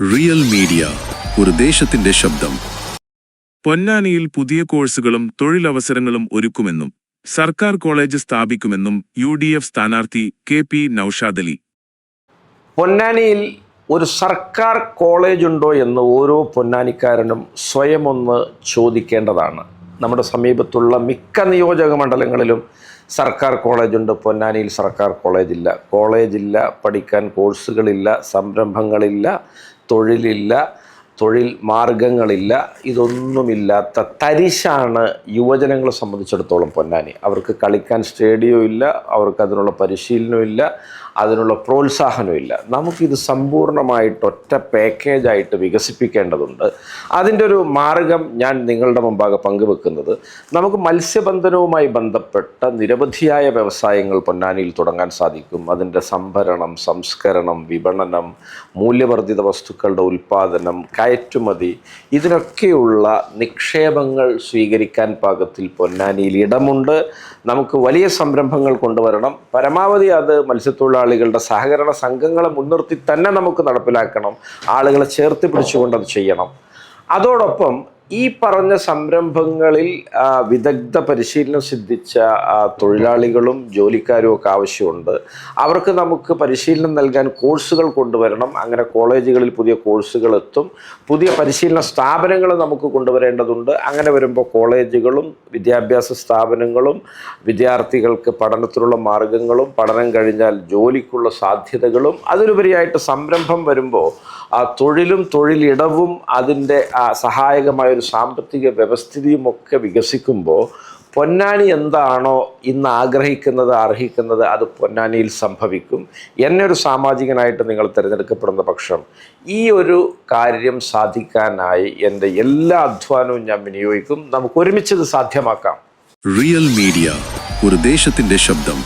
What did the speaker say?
Real media, ഒരു ദേശത്തിന്റെ ശബ്ദം. പൊന്നാനിയിൽ പുതിയ കോഴ്സുകളും തൊഴിലവസരങ്ങളും ഒരുക്കുമെന്നും സർക്കാർ കോളേജ് സ്ഥാപിക്കുമെന്നും UDF സ്ഥാനാർത്ഥി KP നൌഷാദ് അലി. പൊന്നാനിയിൽ ഒരു സർക്കാർ കോളേജ് ഉണ്ടോ എന്ന് ഓരോ പൊന്നാനിക്കാരനും സ്വയം ഒന്ന് ചോദിക്കേണ്ടതാണ്. നമ്മുടെ സമീപത്തുള്ള മിക്ക നിയോജക മണ്ഡലങ്ങളിലും സർക്കാർ കോളേജുണ്ട്. പൊന്നാനിയിൽ സർക്കാർ കോളേജില്ല. കോളേജില്ല, പഠിക്കാൻ കോഴ്സുകളില്ല, സംരംഭങ്ങളില്ല, തൊഴിലില്ല, തൊഴിൽ മാർഗങ്ങളില്ല. ഇതൊന്നുമില്ലാത്ത തരിശാണ് യുവജനങ്ങളെ സംബന്ധിച്ചിടത്തോളം പൊന്നാനി. അവർക്ക് കളിക്കാൻ സ്റ്റേഡിയം ഇല്ല, അവർക്ക് അതിനുള്ള പരിശീലനമില്ല, അതിനുള്ള പ്രോത്സാഹനമില്ല. നമുക്കിത് സമ്പൂർണ്ണമായിട്ട് ഒറ്റ പാക്കേജായിട്ട് വികസിപ്പിക്കേണ്ടതുണ്ട്. അതിൻ്റെ ഒരു മാർഗം ഞാൻ നിങ്ങളുടെ മുമ്പാകെ പങ്കുവെക്കുന്നത്, നമുക്ക് മത്സ്യബന്ധനവുമായി ബന്ധപ്പെട്ട നിരവധിയായ വ്യവസായങ്ങൾ പൊന്നാനിയിൽ തുടങ്ങാൻ സാധിക്കും. അതിൻ്റെ സംഭരണം, സംസ്കരണം, വിപണനം, മൂല്യവർദ്ധിത വസ്തുക്കളുടെ ഉൽപ്പാദനം, കയറ്റുമതി, ഇതിനൊക്കെയുള്ള നിക്ഷേപങ്ങൾ സ്വീകരിക്കാൻ പാകത്തിൽ പൊന്നാനിയിൽ ഇടമുണ്ട്. നമുക്ക് വലിയ സംരംഭങ്ങൾ കൊണ്ടുവരണം. പരമാവധി അത് മത്സ്യത്തൊഴിലാളികളുടെ സഹകരണ സംഘങ്ങളെ മുൻനിർത്തി തന്നെ നമുക്ക് നടപ്പിലാക്കണം. ആളുകളെ ചേർത്ത് പിടിച്ചുകൊണ്ട് അത് ചെയ്യണം. അതോടൊപ്പം ഈ പറഞ്ഞ സംരംഭങ്ങളിൽ വിദഗ്ധ പരിശീലനം സിദ്ധിച്ച തൊഴിലാളികളും ജോലിക്കാരും ഒക്കെ ആവശ്യമുണ്ട്. അവർക്ക് നമുക്ക് പരിശീലനം നൽകാൻ കോഴ്സുകൾ കൊണ്ടുവരണം. അങ്ങനെ കോളേജുകളിൽ പുതിയ കോഴ്സുകൾ എത്തും. പുതിയ പരിശീലന സ്ഥാപനങ്ങൾ നമുക്ക് കൊണ്ടുവരേണ്ടതുണ്ട്. അങ്ങനെ വരുമ്പോൾ കോളേജുകളും വിദ്യാഭ്യാസ സ്ഥാപനങ്ങളും വിദ്യാർത്ഥികൾക്ക് പഠനത്തിനുള്ള മാർഗങ്ങളും പഠനം കഴിഞ്ഞാൽ ജോലിക്കുള്ള സാധ്യതകളും, അതിലുപരിയായിട്ട് സംരംഭം വരുമ്പോൾ തൊഴിലും തൊഴിലിടവും അതിൻ്റെ സഹായകമായൊരു സാമ്പത്തിക വ്യവസ്ഥിതിയും ഒക്കെ വികസിക്കുമ്പോൾ പൊന്നാനി എന്താണോ ഇന്ന് ആഗ്രഹിക്കുന്നത്, അർഹിക്കുന്നത്, അത് പൊന്നാനിയിൽ സംഭവിക്കും. എന്നെ ഒരു സാമാജികനായിട്ട് നിങ്ങൾ തിരഞ്ഞെടുക്കപ്പെടുന്ന പക്ഷം ഈ ഒരു കാര്യം സാധിക്കാനായി എൻ്റെ എല്ലാ അധ്വാനവും ഞാൻ വിനിയോഗിക്കും. നമുക്ക് ഒരുമിച്ച് ഇത് സാധ്യമാക്കാം. റിയൽ മീഡിയ, ഒരു ദേശത്തിന്റെ ശബ്ദം.